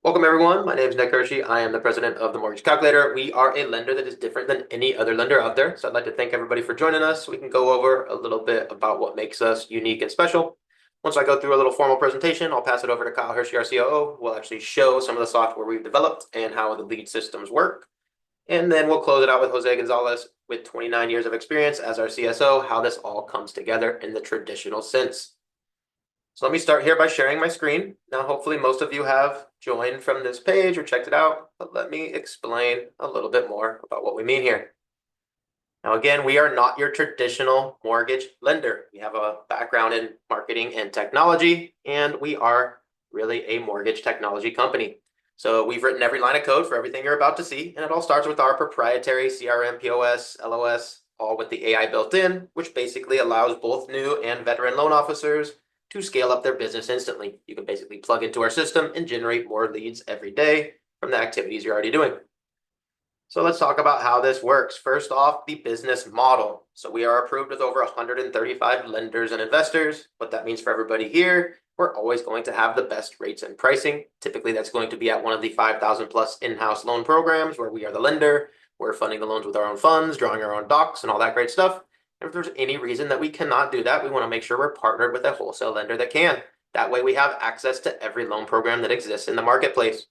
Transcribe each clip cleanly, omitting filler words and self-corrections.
Welcome, everyone. My name is Nick Hershey. I am the president of the Mortgage Calculator. We are a lender that is different than any other lender out there. So I'd like to thank everybody for joining us. We can go over a little bit about what makes us unique and special. Once I go through a little formal presentation, I'll pass it over to Kyle Hershey, our COO. We'll actually show some of the software we've developed and how the lead systems work. And then we'll close it out with Jose Gonzalez with 29 years of experience as our CSO, how this all comes together in the traditional sense. So let me start here by sharing my screen. Now, hopefully most of you have joined from this page or checked it out, but let me explain a little bit more about what we mean here. Now, again, we are not your traditional mortgage lender. We have a background in marketing and technology, and we are really a mortgage technology company. So we've written every line of code for everything you're about to see, and it all starts with our proprietary CRM, POS, LOS, all with the AI built in, which basically allows both new and veteran loan officers to scale up their business instantly. You can basically plug into our system and generate more leads every day from the activities you're already doing. So let's talk about how this works. First off, the business model. So we are approved with over 135 lenders and investors. What that means for everybody here, we're always going to have the best rates and pricing. Typically, that's going to be at one of the 5,000 plus in-house loan programs where we are the lender. We're funding the loans with our own funds, drawing our own docs, and all that great stuff. And if there's any reason that we cannot do that, we want to make sure we're partnered with a wholesale lender that can. That way we have access to every loan program that exists in the marketplace.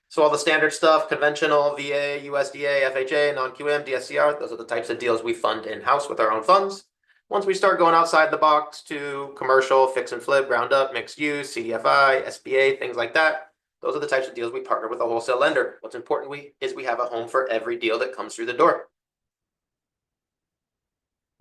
So all the standard stuff, conventional, VA, USDA, FHA, non-QM, DSCR, those are the types of deals we fund in-house with our own funds. Once we start going outside the box to commercial, fix and flip, ground up, mixed use, CDFI, SBA, things like that, those are the types of deals we partner with a wholesale lender. What's important is we have a home for every deal that comes through the door.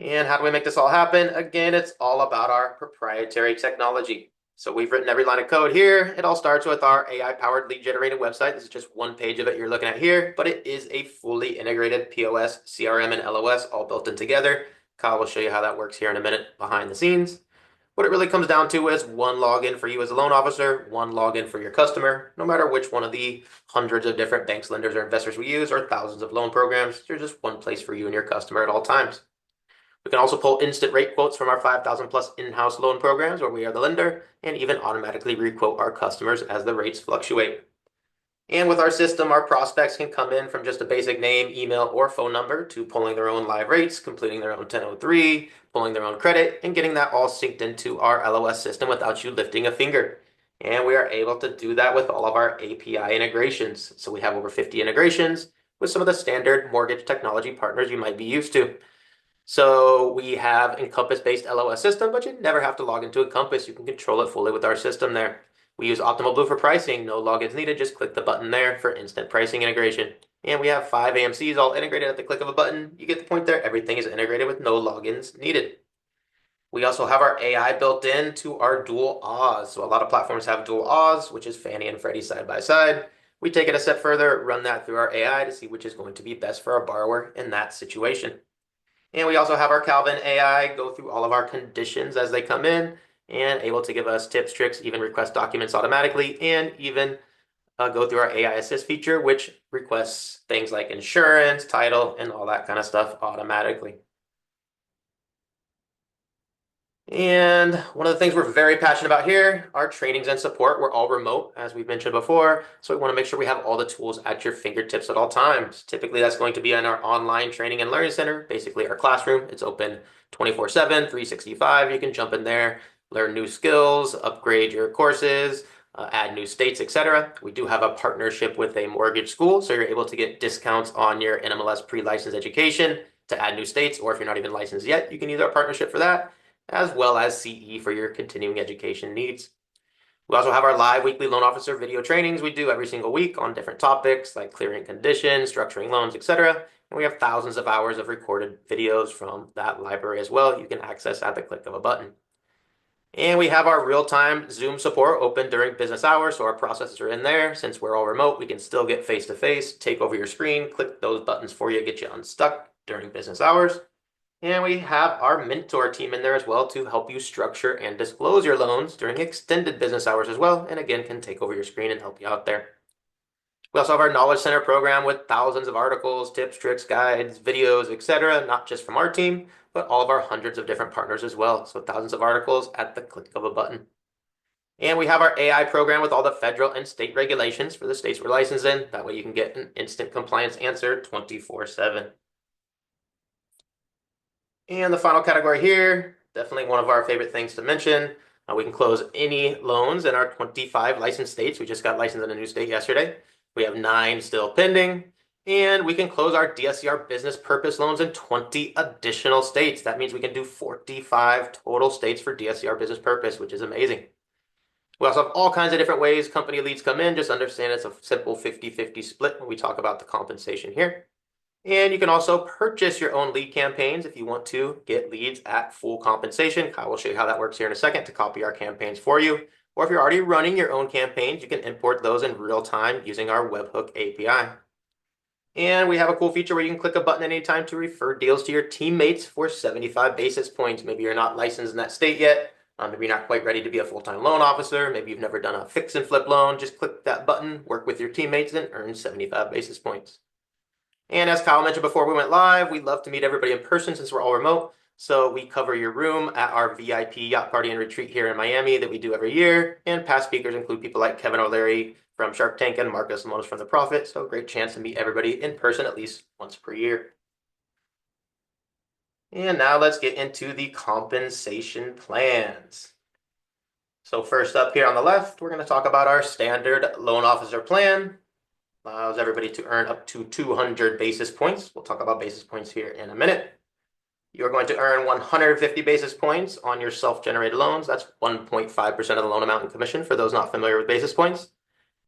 And how do we make this all happen? Again, it's all about our proprietary technology. So we've written every line of code here. It all starts with our AI-powered lead generated website. This is just one page of it you're looking at here, but it is a fully integrated POS, CRM, and LOS all built in together. Kyle will show you how that works here in a minute behind the scenes. What it really comes down to is one login for you as a loan officer, one login for your customer. No matter which one of the hundreds of different banks, lenders, or investors we use, or thousands of loan programs, there's just one place for you and your customer at all times. We can also pull instant rate quotes from our 5,000 plus in-house loan programs where we are the lender and even automatically requote our customers as the rates fluctuate. And with our system, our prospects can come in from just a basic name, email, or phone number to pulling their own live rates, completing their own 1003, pulling their own credit, and getting that all synced into our LOS system without you lifting a finger. And we are able to do that with all of our API integrations. So we have over 50 integrations with some of the standard mortgage technology partners you might be used to. So we have Encompass-based LOS system, but you never have to log into Encompass. You can control it fully with our system there. We use Optimal Blue for pricing. No logins needed. Just click the button there for instant pricing integration. And we have 5 AMCs all integrated at the click of a button. You get the point there. Everything is integrated with no logins needed. We also have our AI built in to our dual AWS. So a lot of platforms have dual AWS, which is Fannie and Freddie side by side. We take it a step further, run that through our AI to see which is going to be best for our borrower in that situation. And we also have our Calvin AI go through all of our conditions as they come in and able to give us tips, tricks, even request documents automatically, and even go through our AI Assist feature, which requests things like insurance, title, and all that kind of stuff automatically. And one of the things we're very passionate about here, our trainings and support, we're all remote, as we've mentioned before. So we want to make sure we have all the tools at your fingertips at all times. Typically, that's going to be in our online training and learning center, basically our classroom. It's open 24/7, 365. You can jump in there, learn new skills, upgrade your courses, add new states, etc. We do have a partnership with a mortgage school, so you're able to get discounts on your NMLS pre-licensed education to add new states, or if you're not even licensed yet, you can use our partnership for that, as well as CE for your continuing education needs. We also have our live weekly loan officer video trainings we do every single week on different topics like clearing conditions, structuring loans, etc. And we have thousands of hours of recorded videos from that library as well you can access at the click of a button. And we have our real-time Zoom support open during business hours, so our processes are in there. Since we're all remote, we can still get face-to-face, take over your screen, click those buttons for you, get you unstuck during business hours. And we have our mentor team in there as well to help you structure and disclose your loans during extended business hours as well. And again, can take over your screen and help you out there. We also have our Knowledge Center program with thousands of articles, tips, tricks, guides, videos, etc. Not just from our team, but all of our hundreds of different partners as well. So thousands of articles at the click of a button. And we have our AI program with all the federal and state regulations for the states we're licensed in. That way you can get an instant compliance answer 24/7. And the final category here, definitely one of our favorite things to mention. We can close any loans in our 25 licensed states. We just got licensed in a new state yesterday. We have 9 still pending. And we can close our DSCR business purpose loans in 20 additional states. That means we can do 45 total states for DSCR business purpose, which is amazing. We also have all kinds of different ways company leads come in. Just understand it's a simple 50-50 split when we talk about the compensation here. And you can also purchase your own lead campaigns if you want to get leads at full compensation. Kyle will show you how that works here in a second to copy our campaigns for you. Or if you're already running your own campaigns, you can import those in real time using our webhook API. And we have a cool feature where you can click a button at any time to refer deals to your teammates for 75 basis points. Maybe you're not licensed in that state yet. Maybe you're not quite ready to be a full-time loan officer. Maybe you've never done a fix and flip loan. Just click that button, work with your teammates, and earn 75 basis points. And as Kyle mentioned before we went live, we love to meet everybody in person since we're all remote. So we cover your room at our VIP yacht party and retreat here in Miami that we do every year. And past speakers include people like Kevin O'Leary from Shark Tank and Marcus Lemonis from The Profit. So a great chance to meet everybody in person at least once per year. And now let's get into the compensation plans. So first up here on the left, we're going to talk about our standard loan officer plan. Allows everybody to earn up to 200 basis points. We'll talk about basis points here in a minute. You're going to earn 150 basis points on your self-generated loans. That's 1.5% of the loan amount in commission for those not familiar with basis points.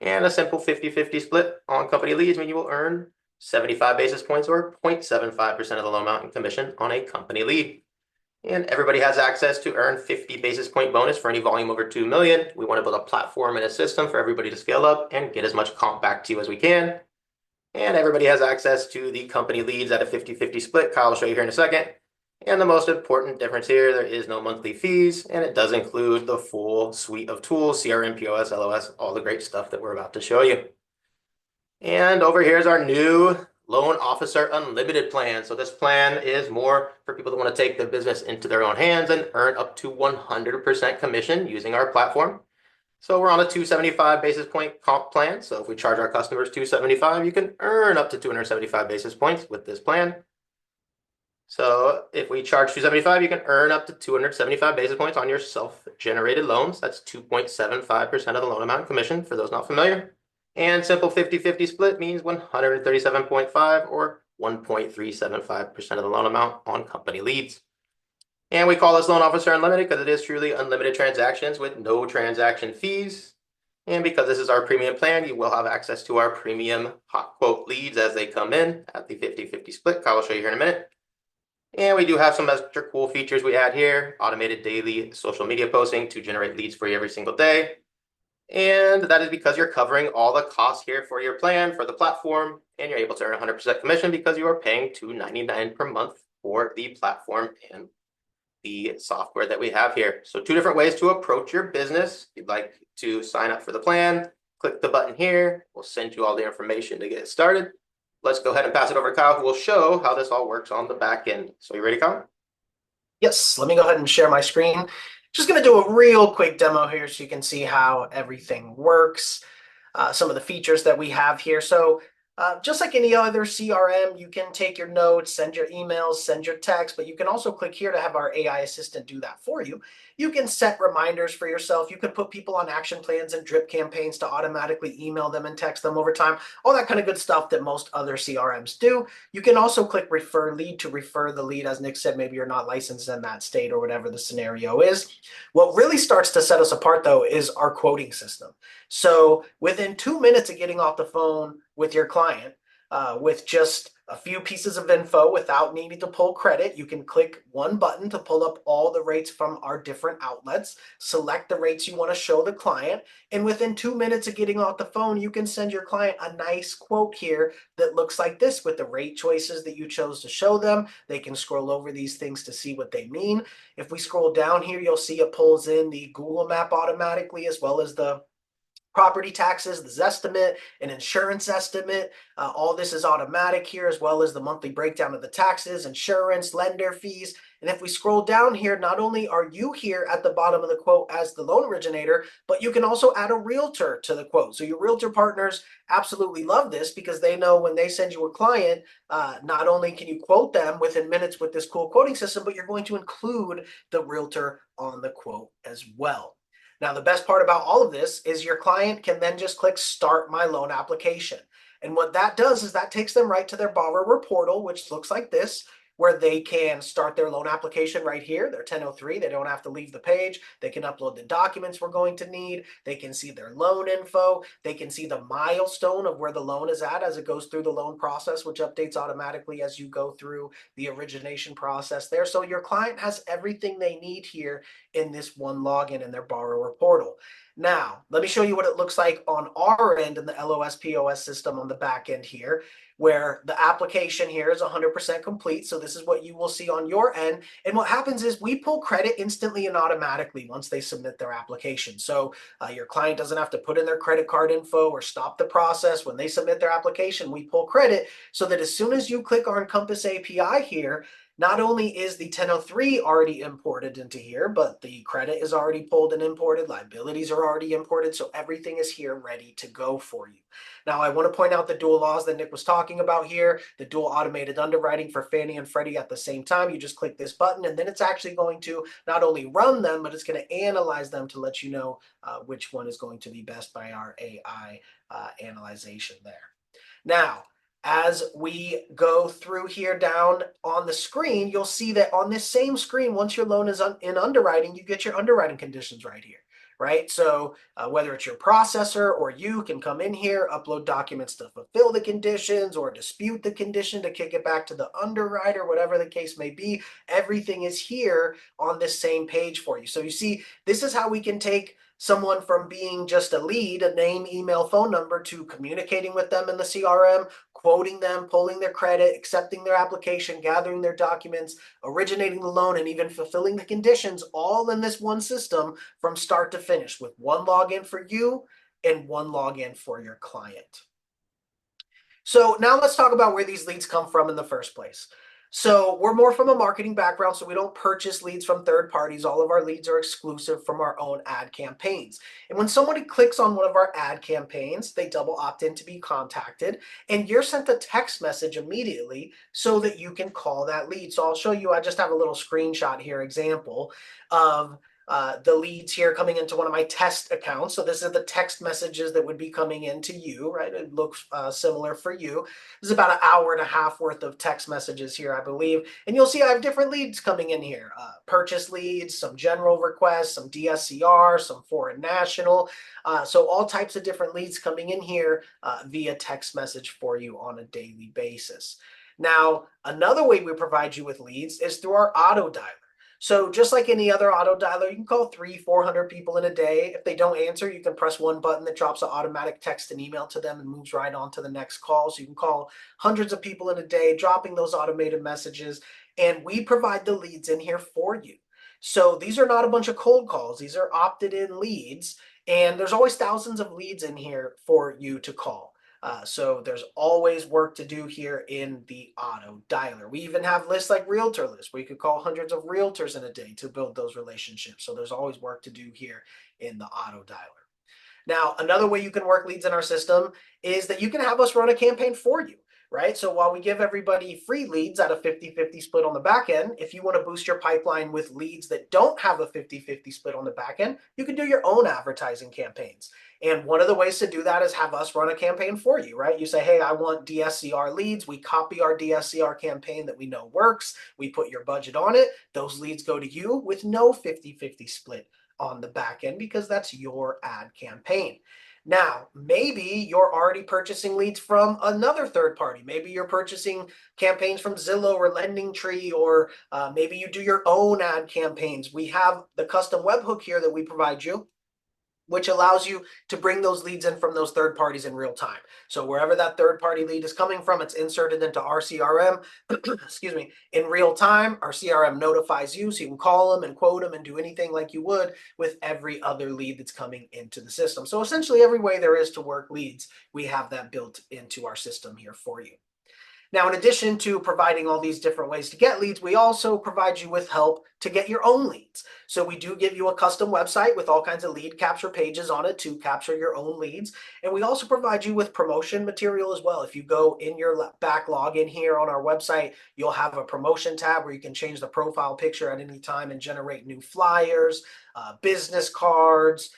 And a simple 50-50 split on company leads means you will earn 75 basis points or 0.75% of the loan amount in commission on a company lead. And everybody has access to earn 50 basis point bonus for any volume over 2 million. We want to build a platform and a system for everybody to scale up and get as much comp back to you as we can. And everybody has access to the company leads at a 50-50 split. Kyle will show you here in a second. And the most important difference here, there is no monthly fees, and it does include the full suite of tools, CRM, POS, LOS, all the great stuff that we're about to show you. And over here is our new Loan Officer Unlimited plan. So this plan is more for people that want to take the business into their own hands and earn up to 100% commission using our platform. So we're on a 275 basis point comp plan. So if we charge our customers 275, you can earn up to 275 basis points with this plan. So if we charge 275, you can earn up to 275 basis points on your self-generated loans. That's 2.75% of the loan amount in commission for those not familiar. And simple 50-50 split means 137.5 or 1.375% of the loan amount on company leads. And we call this Loan Officer Unlimited because it is truly unlimited transactions with no transaction fees. And because this is our premium plan, you will have access to our premium hot quote leads as they come in at the 50-50 split. Kyle will show you here in a minute. And we do have some extra cool features we add here. Automated daily social media posting to generate leads for you every single day. And that is because you're covering all the costs here for your plan, for the platform, and you're able to earn 100% commission because you are paying $2.99 per month for the platform and the software that we have here. So 2 different ways to approach your business. If you'd like to sign up for the plan, click the button here. We'll send you all the information to get started. Let's go ahead and pass it over to Kyle, who will show how this all works on the back end. So you ready, Kyle? Yes, let me go ahead and share my screen. Just going to do a real quick demo here so you can see how everything works, some of the features that we have here. So just like any other CRM, you can take your notes, send your emails, send your texts, but you can also click here to have our AI assistant do that for you. You can set reminders for yourself. You can put people on action plans and drip campaigns to automatically email them and text them over time, all that kind of good stuff that most other CRMs do. You can also click refer lead to refer the lead. As Nick said, maybe you're not licensed in that state or whatever the scenario is. What really starts to set us apart, though, is our quoting system. So within 2 minutes of getting off the phone with your client, with just a few pieces of info without needing to pull credit, you can click one button to pull up all the rates from our different outlets, select the rates you want to show the client, and within 2 minutes of getting off the phone, you can send your client a nice quote here that looks like this with the rate choices that you chose to show them. They can scroll over these things to see what they mean. If we scroll down here, you'll see it pulls in the Google map automatically as well as the property taxes, the Zestimate, an insurance estimate. All this is automatic here, as well as the monthly breakdown of the taxes, insurance, lender fees. And if we scroll down here, not only are you here at the bottom of the quote as the loan originator, but you can also add a realtor to the quote. So your realtor partners absolutely love this because they know when they send you a client, not only can you quote them within minutes with this cool quoting system, but you're going to include the realtor on the quote as well. Now, the best part about all of this is your client can then just click Start My Loan Application. And what that does is that takes them right to their borrower portal, which looks like this, where they can start their loan application right here. They're 1003. They don't have to leave the page. They can upload the documents we're going to need. They can see their loan info. They can see the milestone of where the loan is at as it goes through the loan process, which updates automatically as you go through the origination process there. So your client has everything they need here in this one login in their borrower portal. Now, let me show you what it looks like on our end in the LOS POS system on the back end here, where the application here is 100% complete. So this is what you will see on your end. And what happens is we pull credit instantly and automatically once they submit their application. So your client doesn't have to put in their credit card info or stop the process. When they submit their application, we pull credit so that as soon as you click our Encompass API here, not only is the 1003 already imported into here, but the credit is already pulled and imported, liabilities are already imported, so everything is here ready to go for you. Now, I want to point out the dual laws that Nick was talking about here, the dual automated underwriting for Fannie and Freddie at the same time. You just click this button, and then it's actually going to not only run them, but it's going to analyze them to let you know which one is going to be best by our AI analyzation there. Now, as we go through here down on the screen, you'll see that on this same screen, once your loan is in underwriting, you get your underwriting conditions right here, right? So whether it's your processor or you can come in here, upload documents to fulfill the conditions or dispute the condition to kick it back to the underwriter, whatever the case may be, everything is here on this same page for you. So you see, this is how we can take someone from being just a lead, a name, email, phone number, to communicating with them in the CRM, quoting them, pulling their credit, accepting their application, gathering their documents, originating the loan, and even fulfilling the conditions all in this one system from start to finish with one login for you and one login for your client. So now let's talk about where these leads come from in the first place. So we're more from a marketing background, so we don't purchase leads from third parties. All of our leads are exclusive from our own ad campaigns. And when somebody clicks on one of our ad campaigns, they double opt in to be contacted, and you're sent a text message immediately so that you can call that lead. So I'll show you, I just have a little screenshot here, example of the leads here coming into one of my test accounts. So this is the text messages that would be coming into you, right? It looks similar for you. This is about an hour and a half worth of text messages here, I believe. And you'll see I have different leads coming in here. Purchase leads, some general requests, some DSCR, some foreign national. So all types of different leads coming in here via text message for you on a daily basis. Now, another way we provide you with leads is through our auto dialer. So just like any other auto dialer, you can call 300-400 people in a day. If they don't answer, you can press one button that drops an automatic text and email to them and moves right on to the next call. So you can call hundreds of people in a day, dropping those automated messages, and we provide the leads in here for you. So these are not a bunch of cold calls. These are opted in leads, and there's always thousands of leads in here for you to call. So there's always work to do here in the auto dialer. We even have lists like realtor lists where you could call hundreds of realtors in a day to build those relationships. So there's always work to do here in the auto dialer. Now, another way you can work leads in our system is that you can have us run a campaign for you, right? So while we give everybody free leads at a 50-50 split on the back end, if you want to boost your pipeline with leads that don't have a 50-50 split on the back end, you can do your own advertising campaigns. And one of the ways to do that is have us run a campaign for you, right? You say, hey, I want DSCR leads. We copy our DSCR campaign that we know works. We put your budget on it. Those leads go to you with no 50-50 split on the back end because that's your ad campaign. Now, maybe you're already purchasing leads from another third party. Maybe you're purchasing campaigns from Zillow or LendingTree, or maybe you do your own ad campaigns. We have the custom webhook here that we provide you which allows you to bring those leads in from those third parties in real time. So wherever that third party lead is coming from, it's inserted into our CRM, excuse me, in real time. Our CRM notifies you, so you can call them and quote them and do anything like you would with every other lead that's coming into the system. So essentially every way there is to work leads, we have that built into our system here for you. Now, in addition to providing all these different ways to get leads, we also provide you with help to get your own leads. So we do give you a custom website with all kinds of lead capture pages on it to capture your own leads. And we also provide you with promotion material as well. If you go in your backlog in here on our website, you'll have a promotion tab where you can change the profile picture at any time and generate new flyers, business cards,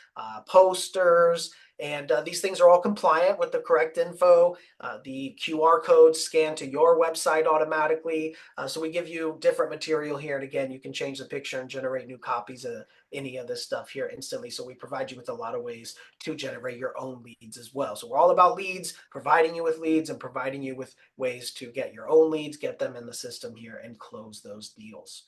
posters. And these things are all compliant with the correct info. The QR codes scan to your website automatically. So we give you different material here. And again, you can change the picture and generate new copies of any of this stuff here instantly. So we provide you with a lot of ways to generate your own leads as well. So we're all about leads, providing you with leads and providing you with ways to get your own leads, get them in the system here and close those deals.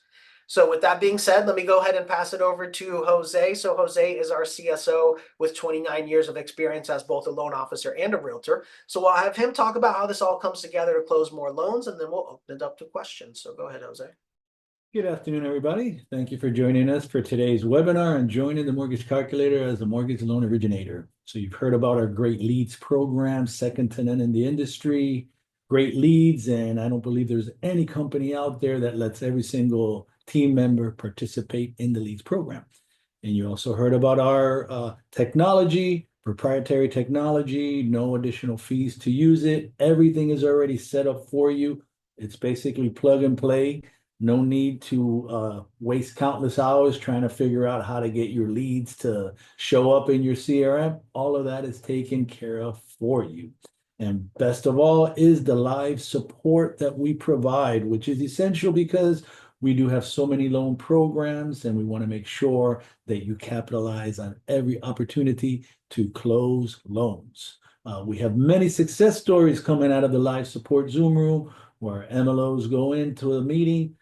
So with that being said, let me go ahead and pass it over to Jose. So Jose is our CSO with 29 years of experience as both a loan officer and a realtor. So I'll have him talk about how this all comes together to close more loans, and then we'll open it up to questions. So go ahead, Jose. Good afternoon, everybody. Thank you for joining us for today's webinar and joining the Mortgage Calculator as a mortgage loan originator. So you've heard about our Great Leads program, second to none in the industry. Great leads, and I don't believe there's any company out there that lets every single team member participate in the leads program. And you also heard about our technology, proprietary technology, no additional fees to use it. Everything is already set up for you. It's basically plug and play. No need to waste countless hours trying to figure out how to get your leads to show up in your CRM. All of that is taken care of for you. And best of all is the live support that we provide, which is essential because we do have so many loan programs and we want to make sure that you capitalize on every opportunity to close loans. We have many success stories coming out of the live support Zoom room where MLOs go into a meeting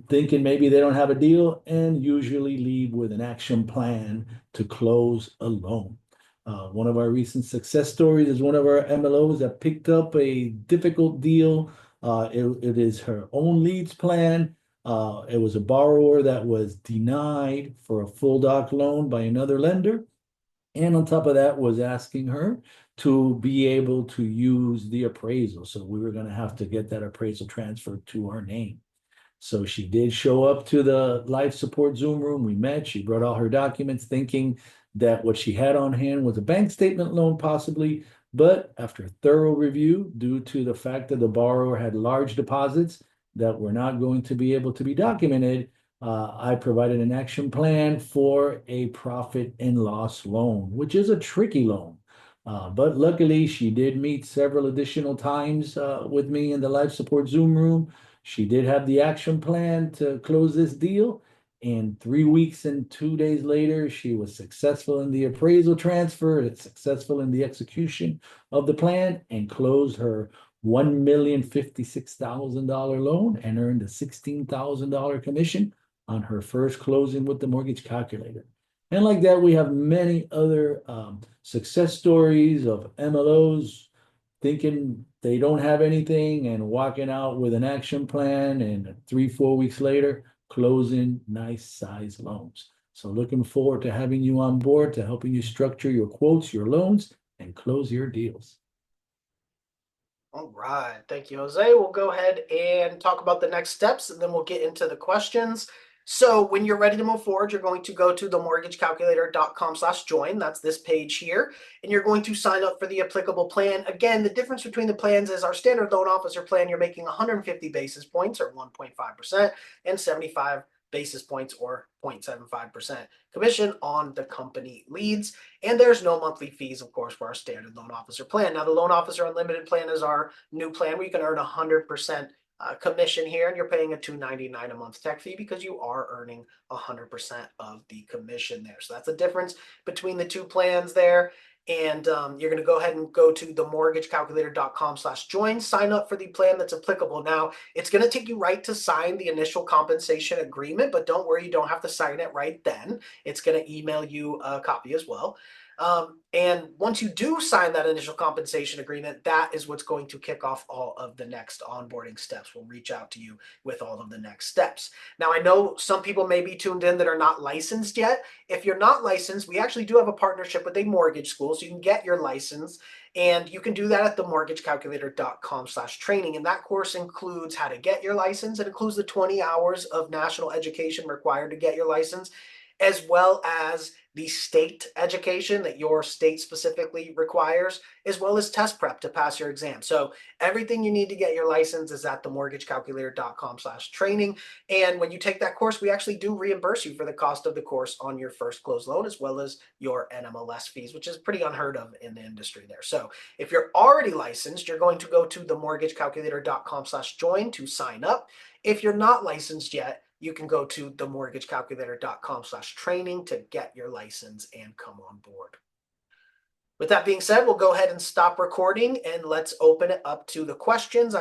thinking maybe they don't have a deal and usually leave with an action plan to close a loan. One of our recent success stories is one of our MLOs that picked up a difficult deal. It is her own leads plan. It was a borrower that was denied for a full doc loan by another lender. And on top of that was asking her to be able to use the appraisal. So we were going to have to get that appraisal transferred to her name. So she did show up to the life support Zoom room. We met. She brought all her documents thinking that what she had on hand was a bank statement loan possibly. But after a thorough review, due to the fact that the borrower had large deposits that were not going to be able to be documented, I provided an action plan for a profit and loss loan, which is a tricky loan. But luckily, she did meet several additional times with me in the life support Zoom room. She did have the action plan to close this deal. And 3 weeks and 2 days later, she was successful in the appraisal transfer, successful in the execution of the plan, and closed her $1,056,000 loan and earned a $16,000 commission on her first closing with the Mortgage Calculator. And like that, we have many other success stories of MLOs thinking they don't have anything and walking out with an action plan, and 3-4 weeks later, closing nice size loans. So looking forward to having you on board to helping you structure your quotes, your loans, and close your deals. All right. Thank you, Jose. We'll go ahead and talk about the next steps, and then we'll get into the questions. So when you're ready to move forward, you're going to go to themortgagecalculator.com/join. That's this page here. And you're going to sign up for the applicable plan. Again, the difference between the plans is our standard loan officer plan, you're making 150 basis points or 1.5% and 75 basis points or 0.75% commission on the company leads. And there's no monthly fees, of course, for our standard loan officer plan. Now, the loan officer unlimited plan is our new plan where you can earn 100% commission here, and you're paying a $299 a month tech fee because you are earning 100% of the commission there. So that's the difference between the two plans there. And you're going to go ahead and go to themortgagecalculator.com/join, sign up for the plan that's applicable. Now, it's going to take you right to sign the initial compensation agreement, but don't worry, you don't have to sign it right then. It's going to email you a copy as well. And once you do sign that initial compensation agreement, that is what's going to kick off all of the next onboarding steps. We'll reach out to you with all of the next steps. Now, I know some people may be tuned in that are not licensed yet. If you're not licensed, we actually do have a partnership with a mortgage school, so you can get your license. And you can do that at themortgagecalculator.com/training. And that course includes how to get your license. It includes the 20 hours of national education required to get your license, as well as the state education that your state specifically requires, as well as test prep to pass your exam. So everything you need to get your license is at themortgagecalculator.com/training. And when you take that course, we actually do reimburse you for the cost of the course on your first closed loan, as well as your NMLS fees, which is pretty unheard of in the industry there. So if you're already licensed, you're going to go to themortgagecalculator.com/join to sign up. If you're not licensed yet, you can go to themortgagecalculator.com/training to get your license and come on board. With that being said, we'll go ahead and stop recording and let's open it up to the questions. I